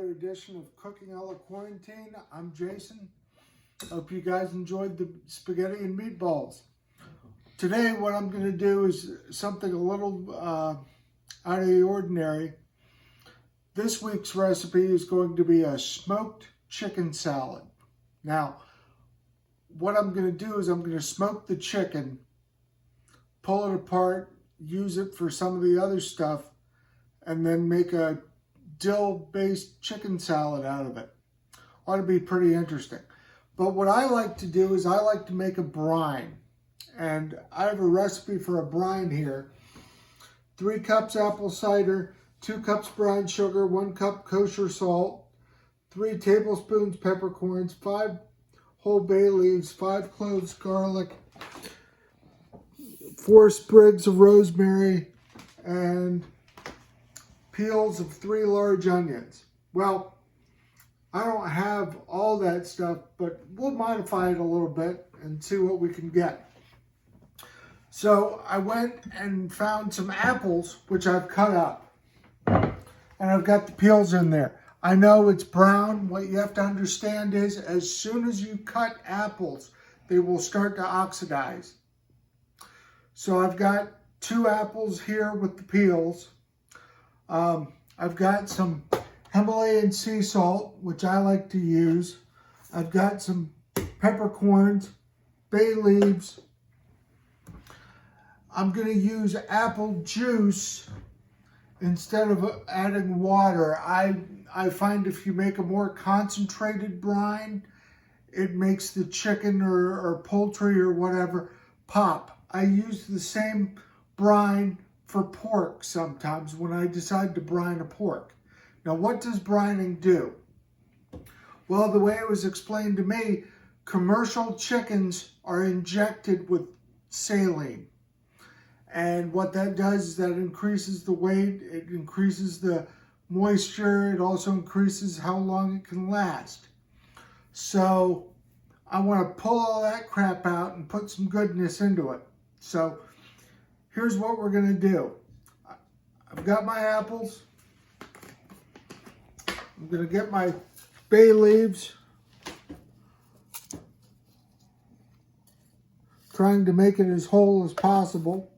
another edition of Cooking a la Quarantine. I'm Jason. Hope you guys enjoyed the spaghetti and meatballs. Today what I'm going to do is something a little out of the ordinary. This week's recipe is going to be a smoked chicken salad. Now, what I'm going to do is I'm going to smoke the chicken, pull it apart, use it for some of the other stuff, and then make a dill-based chicken salad out of it. Ought to be pretty interesting. But what I like to do is I like to make a brine. And I have a recipe for a brine here. 3 cups apple cider, 2 cups brown sugar, 1 cup kosher salt, 3 tablespoons peppercorns, 5 whole bay leaves, 5 cloves garlic, 4 sprigs of rosemary, and peels of 3 large onions. Well, I don't have all that stuff, but we'll modify it a little bit and see what we can get. So I went and found some apples, which I've cut up, and I've got the peels in there. I know it's brown. What you have to understand is as soon as you cut apples, they will start to oxidize. So I've got 2 apples here with the peels. I've got some Himalayan sea salt, which I like to use. I've got some peppercorns, bay leaves. I'm going to use apple juice instead of adding water. I find if you make a more concentrated brine, it makes the chicken or poultry or whatever pop. I use the same brine for pork sometimes when I decide to brine a pork. Now, what does brining do? Well, the way it was explained to me, commercial chickens are injected with saline. And what that does is that increases the weight, it increases the moisture, it also increases how long it can last. So I want to pull all that crap out and put some goodness into it. So here's what we're going to do. I've got my apples. I'm going to get my bay leaves. Trying to make it as whole as possible.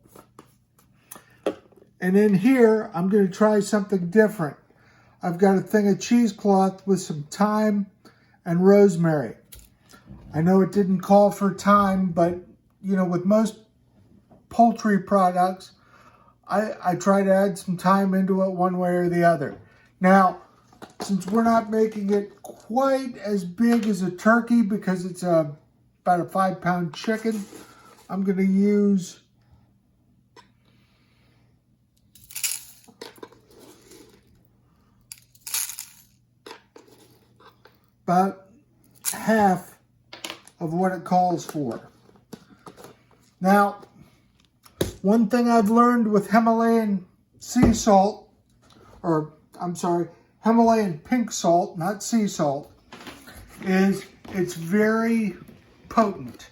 And in here, I'm going to try something different. I've got a thing of cheesecloth with some thyme and rosemary. I know it didn't call for thyme, but you know, with most poultry products, I try to add some thyme into it one way or the other. Now, since we're not making it quite as big as a turkey because it's about a 5-pound chicken, I'm going to use about half of what it calls for. Now, one thing I've learned with Himalayan sea salt, or I'm sorry, Himalayan pink salt, not sea salt, is it's very potent.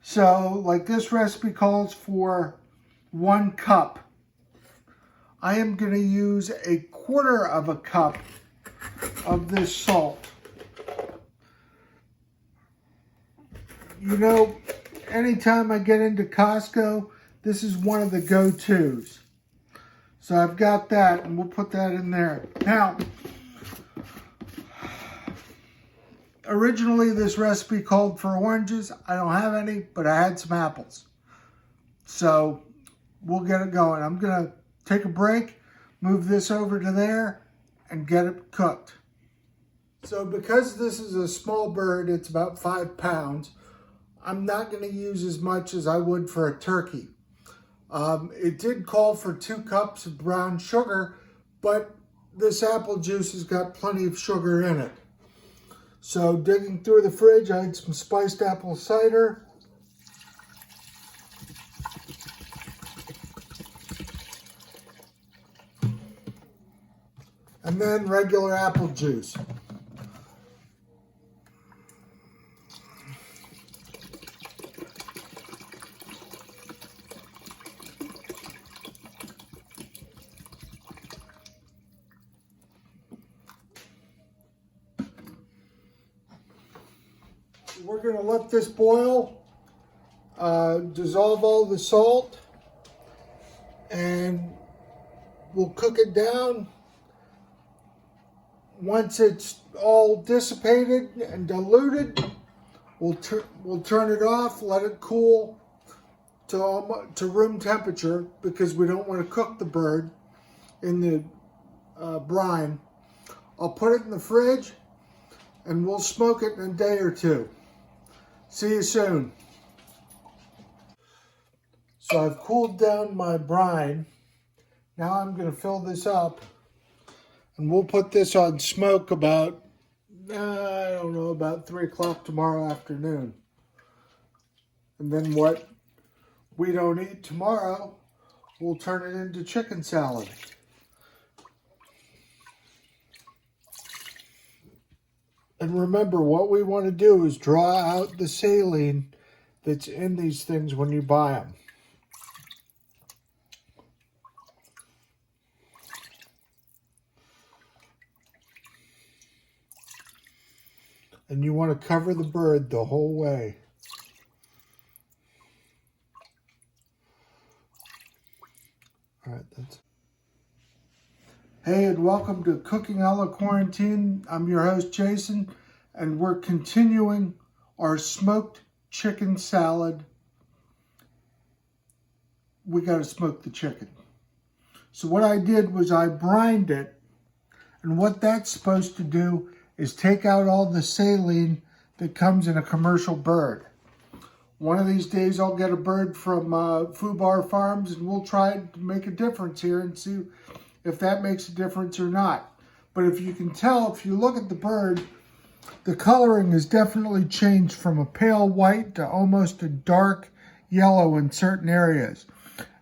So, like this recipe calls for 1 cup. I am going to use 1/4 cup of this salt. You know, anytime I get into Costco, this is one of the go-tos. So I've got that, and we'll put that in there. Now, originally this recipe called for oranges. I don't have any, but I had some apples. So we'll get it going. I'm going to take a break, move this over to there, and get it cooked. So because this is a small bird, it's about 5 pounds, I'm not going to use as much as I would for a turkey. It did call for 2 cups of brown sugar, but this apple juice has got plenty of sugar in it. So digging through the fridge, I had some spiced apple cider. And then regular apple juice. we're going to let this boil, dissolve all the salt, and we'll cook it down. Once it's all dissipated and diluted, we'll turn it off, let it cool to room temperature, because we don't want to cook the bird in the brine. I'll put it in the fridge and we'll smoke it in a day or two. See you soon. So I've cooled down my brine. Now I'm going to fill this up, and we'll put this on smoke about, I don't know, about 3 o'clock tomorrow afternoon. And then what we don't eat tomorrow, we'll turn it into chicken salad. And remember, what we want to do is draw out the saline that's in these things when you buy them. And you want to cover the bird the whole way. All right, that's. Hey, and welcome to Cooking a la Quarantine. I'm your host, Jason, and we're continuing our smoked chicken salad. We got to smoke the chicken. So what I did was I brined it, and what that's supposed to do is take out all the saline that comes in a commercial bird. One of these days I'll get a bird from Fubar Farms, and we'll try to make a difference here and see if that makes a difference or not. But if you can tell, if you look at the bird, the coloring has definitely changed from a pale white to almost a dark yellow in certain areas.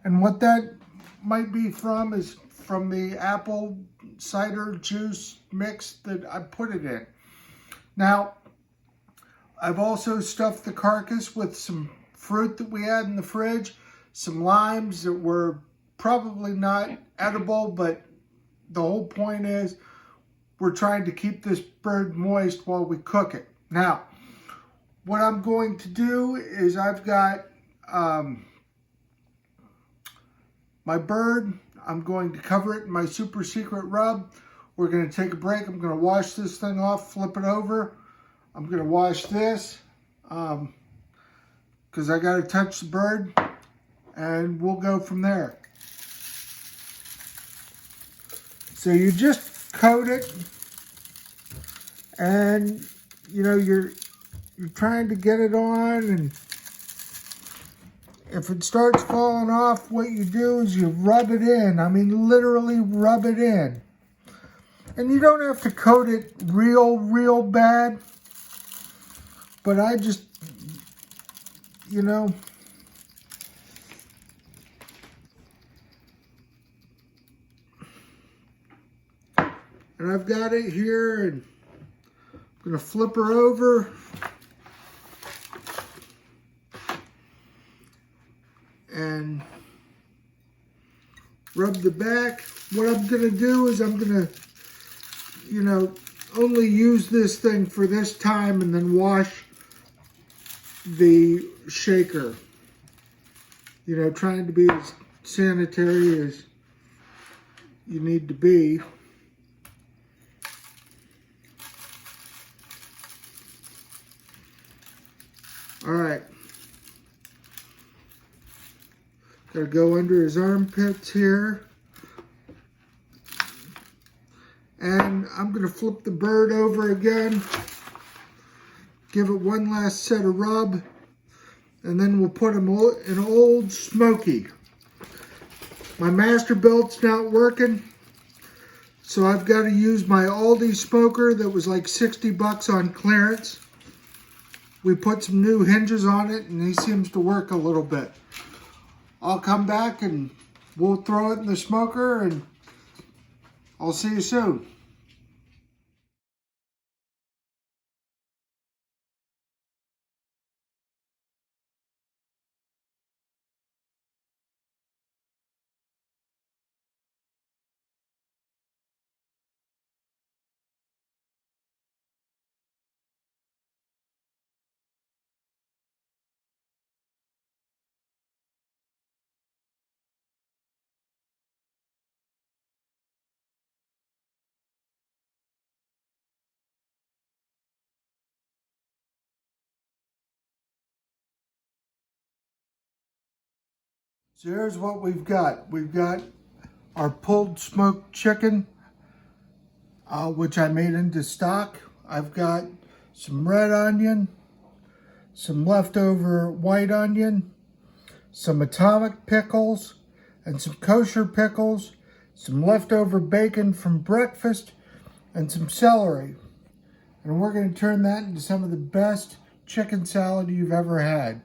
And what that might be from is from the apple cider juice mix that I put it in. Now, I've also stuffed the carcass with some fruit that we had in the fridge, some limes that were probably not edible, but the whole point is we're trying to keep this bird moist while we cook it. Now, what I'm going to do is I've got my bird. I'm going to cover it in my super secret rub. We're going to take a break. I'm going to wash this thing off, flip it over. I'm going to wash this because I got to touch the bird, and we'll go from there. So you just coat it, and you know you're trying to get it on, and if it starts falling off, what you do is you rub it in. I mean, literally rub it in. And you don't have to coat it real bad, but I just, you know, and I've got it here, and I'm going to flip her over. And rub the back. What I'm going to do is I'm going to, you know, only use this thing for this time and then wash the shaker. You know, trying to be as sanitary as you need to be. All right. Got to go under his armpits here. And I'm going to flip the bird over again. Give it one last set of rub. And then we'll put him in Old Smoky. My master belt's not working, so I've got to use my Aldi smoker that was like 60 bucks on clearance. We put some new hinges on it, and he seems to work a little bit. I'll come back and we'll throw it in the smoker, and I'll see you soon. So here's what we've got. We've got our pulled smoked chicken, which I made into stock. I've got some red onion, some leftover white onion, some atomic pickles, and some kosher pickles, some leftover bacon from breakfast, and some celery. And we're going to turn that into some of the best chicken salad you've ever had.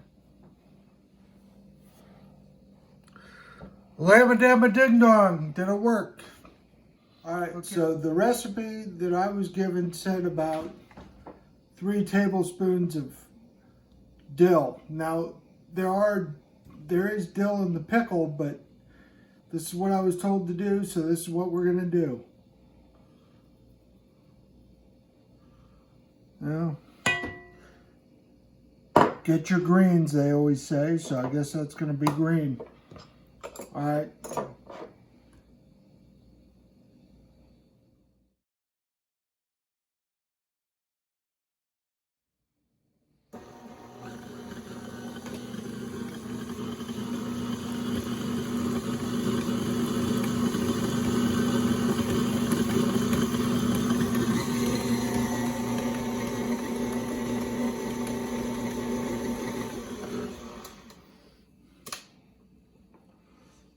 Lamma-damma-ding-dong, did it work? All right, okay. So the recipe that I was given said about 3 tablespoons of dill. Now, there is dill in the pickle, but this is what I was told to do, so this is what we're going to do. Now, get your greens, they always say, so I guess that's going to be green. All right.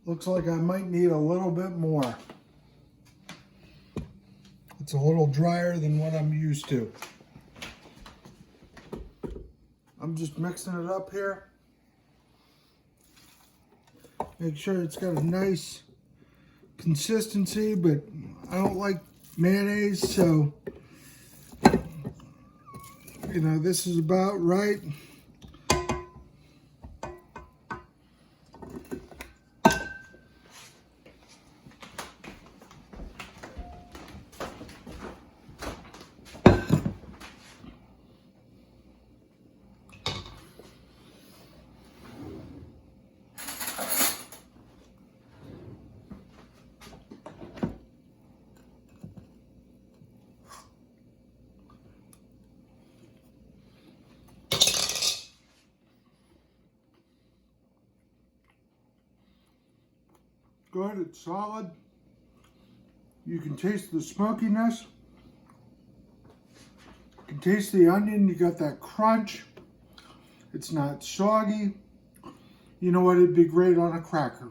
Looks like I might need a little bit more. It's a little drier than what I'm used to. I'm just mixing it up here. Make sure it's got a nice consistency, but I don't like mayonnaise, so you know, this is about right. Good, it's solid. You can taste the smokiness. You can taste the onion, you got that crunch. It's not soggy. You know what, it'd be great on a cracker.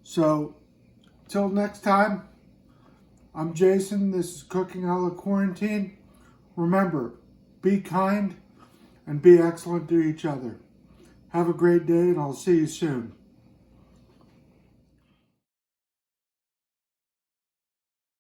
So, till next time, I'm Jason, this is Cooking a la Quarantine. Remember, be kind and be excellent to each other. Have a great day and I'll see you soon.